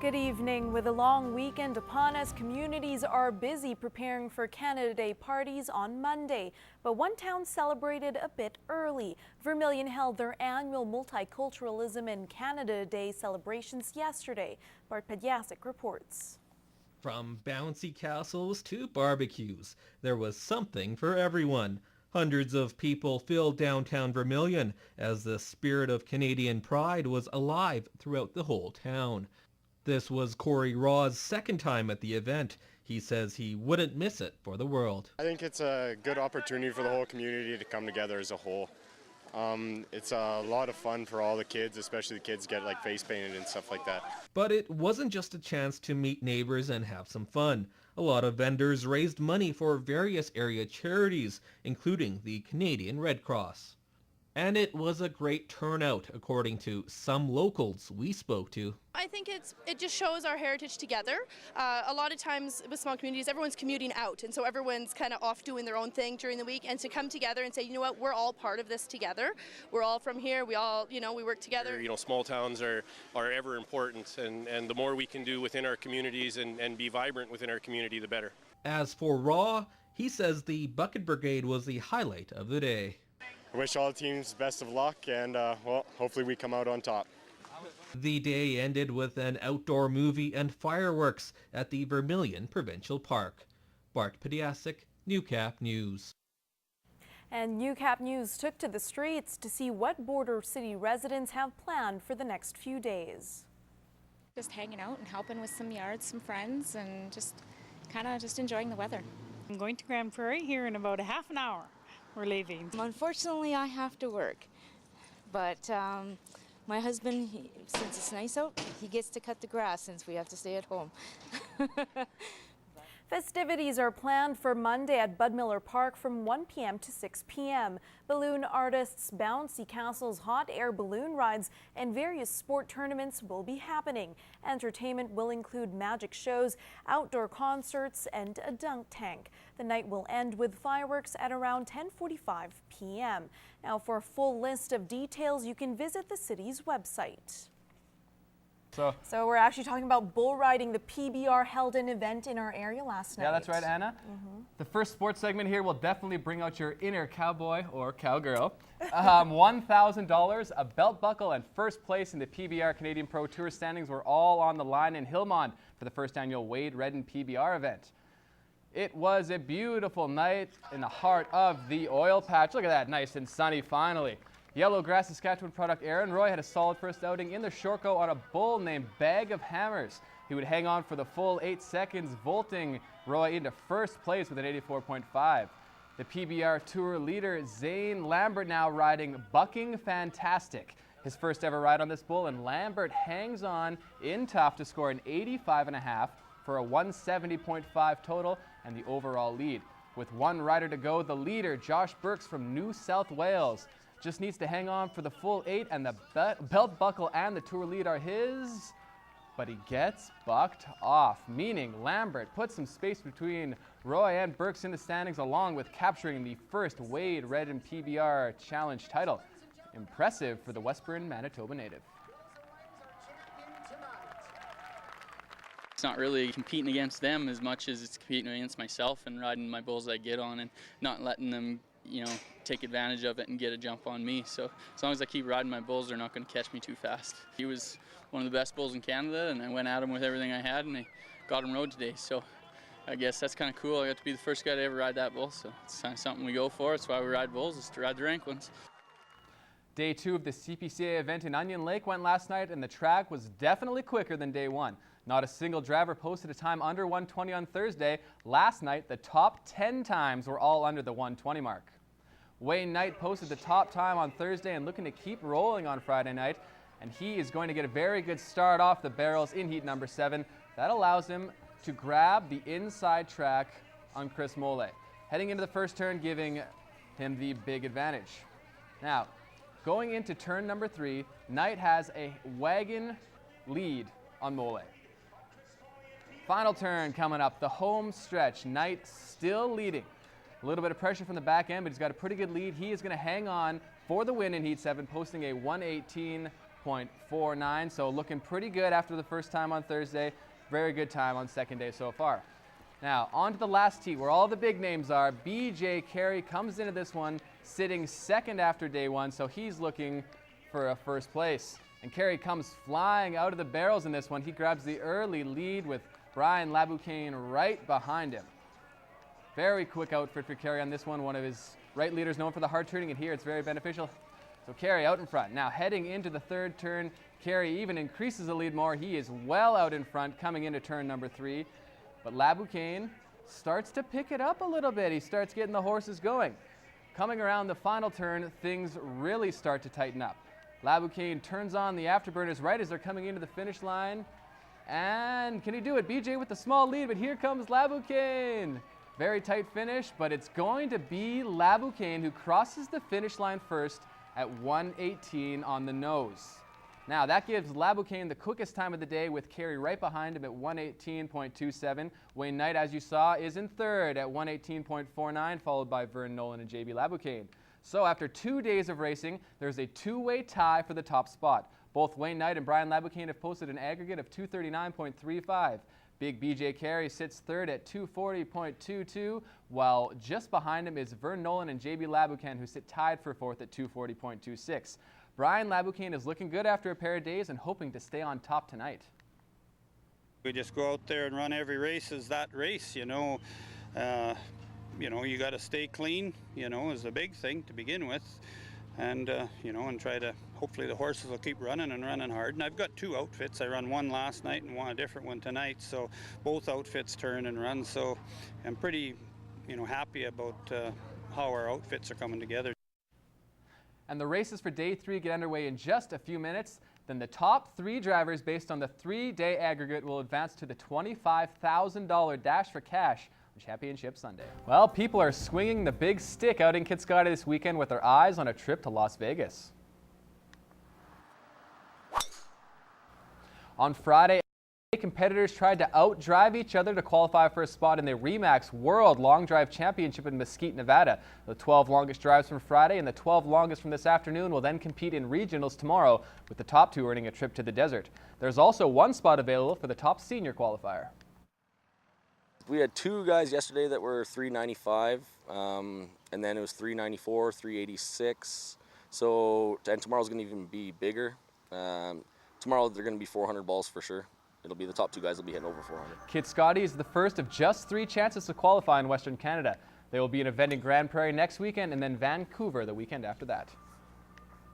Good evening. With a long weekend upon us, communities are busy preparing for Canada Day parties on Monday. But one town celebrated a bit early. Vermilion held their annual Multiculturalism in Canada Day celebrations yesterday. Bart Pediasic reports. From bouncy castles to barbecues, there was something for everyone. Hundreds of people filled downtown Vermilion as the spirit of Canadian pride was alive throughout the whole town. This was Corey Raw's second time at the event. He says he wouldn't miss it for the world. I think it's a good opportunity for the whole community to come together as a whole. It's a lot of fun for all the kids, especially the kids get like face painted and stuff like that. But it wasn't just a chance to meet neighbors and have some fun. A lot of vendors raised money for various area charities, including the Canadian Red Cross. And it was a great turnout, according to some locals we spoke to. I think it just shows our heritage together. A lot of times with small communities, everyone's commuting out, and so everyone's kind of off doing their own thing during the week. And to come together and say, you know what, we're all part of this together. We're all from here. We all, we work together. Small towns are ever important, and the more we can do within our communities and be vibrant within our community, the better. As for Raw, he says the Bucket Brigade was the highlight of the day. I wish all the teams best of luck, and hopefully we come out on top. The day ended with an outdoor movie and fireworks at the Vermilion Provincial Park. Bart Pediasic, Newcap News. And Newcap News took to the streets to see what Border City residents have planned for the next few days. Just hanging out and helping with some yards, some friends, and just enjoying the weather. I'm going to Grand Prairie here in about a half an hour. We're leaving. Unfortunately, I have to work, but my husband, since it's nice out, he gets to cut the grass since we have to stay at home. Festivities are planned for Monday at Bud Miller Park from 1 p.m. to 6 p.m. Balloon artists, bouncy castles, hot air balloon rides, and various sport tournaments will be happening. Entertainment will include magic shows, outdoor concerts, and a dunk tank. The night will end with fireworks at around 10:45 p.m. Now, for a full list of details, you can visit the city's website. So we're actually talking about bull riding. The PBR held an event in our area last night. Yeah, that's right, Anna. The first sports segment here will definitely bring out your inner cowboy or cowgirl. $1,000, a belt buckle, and first place in the PBR Canadian Pro Tour standings were all on the line in Hillmont for the first annual Redden PBR event. It was a beautiful night in the heart of the oil patch. Look at that, nice and sunny finally. Yellowgrass Saskatchewan product Aaron Roy had a solid first outing in the Shortco on a bull named Bag of Hammers. He would hang on for the full 8 seconds, vaulting Roy into first place with an 84.5. The PBR Tour leader Zane Lambert now riding Bucking Fantastic. His first ever ride on this bull, and Lambert hangs on in tough to score an 85.5 for a 170.5 total and the overall lead. With one rider to go, the leader, Josh Burks from New South Wales, just needs to hang on for the full 8, and the belt buckle and the tour lead are his, but he gets bucked off, meaning Lambert puts some space between Roy and Burks in the standings, along with capturing the first Redden PBR Challenge title. Impressive for the Westburn, Manitoba native. It's not really competing against them as much as it's competing against myself and riding my bulls I get on and not letting them take advantage of it and get a jump on me. So as long as I keep riding my bulls, they're not going to catch me too fast. He was one of the best bulls in Canada, and I went at him with everything I had, and I got him rode today. So I guess that's kind of cool. I got to be the first guy to ever ride that bull, so it's kind of something we go for. That's why we ride bulls, is to ride the rank ones. Day 2 of the CPCA event in Onion Lake went last night, and the track was definitely quicker than day 1. Not a single driver posted a time under 120 on Thursday. Last night, the top 10 times were all under the 120 mark. Wayne Knight posted the top time on Thursday and looking to keep rolling on Friday night, and he is going to get a very good start off the barrels in heat number 7. That allows him to grab the inside track on Chris Mole, heading into the first turn, giving him the big advantage. Now, going into turn number 3, Knight has a wagon lead on Mole. Final turn coming up, the home stretch. Knight still leading. A little bit of pressure from the back end, but he's got a pretty good lead. He is going to hang on for the win in Heat 7, posting a 118 28.49. So looking pretty good after the first time on Thursday. Very good time on second day so far. Now, on to the last heat where all the big names are. BJ Carey comes into this one sitting second after day one, so he's looking for a first place. And Carey comes flying out of the barrels in this one. He grabs the early lead with Brian Laboucaine right behind him. Very quick outfit for Carey on this one. One of his right leaders known for the hard turning, and here it's very beneficial. So Carey out in front. Now heading into the third turn, Carey even increases the lead more. He is well out in front coming into turn number 3. But Laboucaine starts to pick it up a little bit. He starts getting the horses going. Coming around the final turn, things really start to tighten up. Laboucaine turns on the afterburners right as they're coming into the finish line. And can he do it? BJ with the small lead, but here comes Laboucaine. Very tight finish, but it's going to be Laboucaine who crosses the finish line first at 1:18 on the nose. Now that gives Laboucaine the quickest time of the day with Carey right behind him at 1:18.27. Wayne Knight, as you saw, is in third at 1:18.49, followed by Vern Nolan and JB Laboucaine. So after 2 days of racing, there's a two-way tie for the top spot. Both Wayne Knight and Brian Laboucaine have posted an aggregate of 239.35. Big BJ Carey sits third at 240.22, while just behind him is Vern Nolan and JB Laboucaine, who sit tied for fourth at 240.26. Brian Laboucaine is looking good after a pair of days and hoping to stay on top tonight. We just go out there and run every race as that race, you know. You got to stay clean, is a big thing to begin with. And, and try to, hopefully the horses will keep running and running hard. And I've got 2 outfits. I run one last night and a different one tonight. So both outfits turn and run. So I'm pretty, happy about how our outfits are coming together. And the races for day 3 get underway in just a few minutes. Then the top 3 drivers based on the 3-day aggregate will advance to the $25,000 Dash for Cash on Championship Sunday. Well, people are swinging the big stick out in Kitscotta this weekend with their eyes on a trip to Las Vegas. On Friday, competitors tried to outdrive each other to qualify for a spot in the RE/MAX World Long Drive Championship in Mesquite, Nevada. The 12 longest drives from Friday and the 12 longest from this afternoon will then compete in regionals tomorrow, with the top 2 earning a trip to the desert. There's also 1 spot available for the top senior qualifier. We had 2 guys yesterday that were 395, and then it was 394, 386. And tomorrow's going to even be bigger. Tomorrow they're going to be 400 balls for sure. It'll be the top 2 guys will be hitting over 400. Kitscotta is the first of just 3 chances to qualify in Western Canada. They will be in event in Grand Prairie next weekend and then Vancouver the weekend after that.